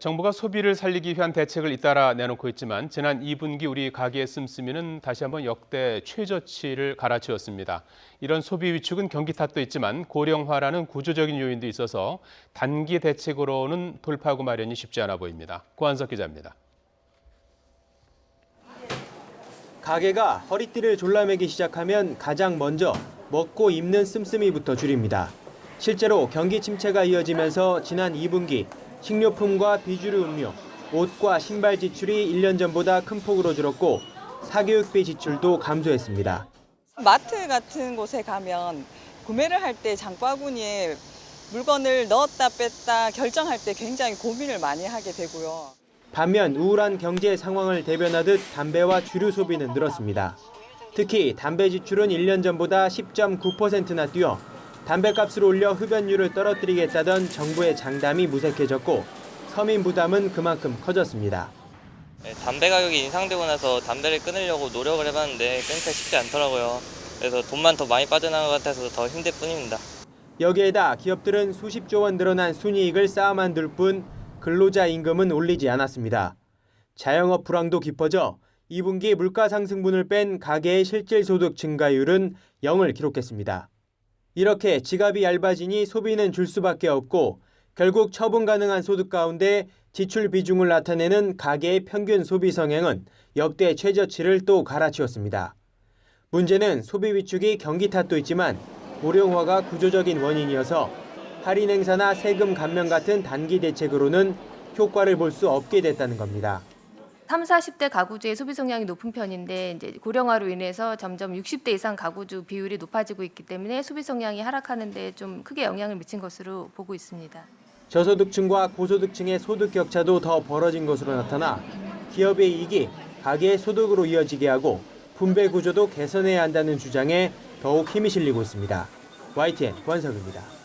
정부가 소비를 살리기 위한 대책을 잇따라 내놓고 있지만 지난 2분기 우리 가계의 씀씀이는 다시 한번 역대 최저치를 갈아치웠습니다. 이런 소비 위축은 경기 탓도 있지만 고령화라는 구조적인 요인도 있어서 단기 대책으로는 돌파하고 마련이 쉽지 않아 보입니다. 고한석 기자입니다. 가게가 허리띠를 졸라매기 시작하면 가장 먼저 먹고 입는 씀씀이부터 줄입니다. 실제로 경기 침체가 이어지면서 지난 2분기 식료품과 비주류 음료, 옷과 신발 지출이 1년 전보다 큰 폭으로 줄었고 사교육비 지출도 감소했습니다. 마트 같은 곳에 가면 구매를 할 때 장바구니에 물건을 넣었다 뺐다 결정할 때 굉장히 고민을 많이 하게 되고요. 반면 우울한 경제 상황을 대변하듯 담배와 주류 소비는 늘었습니다. 특히 담배 지출은 1년 전보다 10.9%나 뛰어 담배값을 올려 흡연율을 떨어뜨리겠다던 정부의 장담이 무색해졌고 서민 부담은 그만큼 커졌습니다. 담배 가격이 인상되고 나서 담배를 끊으려고 노력을 해봤는데 끊기가 쉽지 않더라고요. 그래서 돈만 더 많이 빠져나간 것 같아서 더 힘들 뿐입니다. 여기에다 기업들은 수십조 원 늘어난 순이익을 쌓아만 둘 뿐 근로자 임금은 올리지 않았습니다. 자영업 불황도 깊어져 2분기 물가 상승분을 뺀 가계의 실질 소득 증가율은 0을 기록했습니다. 이렇게 지갑이 얇아지니 소비는 줄 수밖에 없고 결국 처분 가능한 소득 가운데 지출 비중을 나타내는 가계의 평균 소비 성향은 역대 최저치를 또 갈아치웠습니다. 문제는 소비 위축이 경기 탓도 있지만 고령화가 구조적인 원인이어서 할인 행사나 세금 감면 같은 단기 대책으로는 효과를 볼 수 없게 됐다는 겁니다. 30, 40대 가구주의 소비 성향이 높은 편인데 이제 고령화로 인해서 점점 60대 이상 가구주 비율이 높아지고 있기 때문에 소비 성향이 하락하는 데 좀 크게 영향을 미친 것으로 보고 있습니다. 저소득층과 고소득층의 소득 격차도 더 벌어진 것으로 나타나 기업의 이익이 가계의 소득으로 이어지게 하고 분배 구조도 개선해야 한다는 주장에 더욱 힘이 실리고 있습니다. YTN 권석입니다.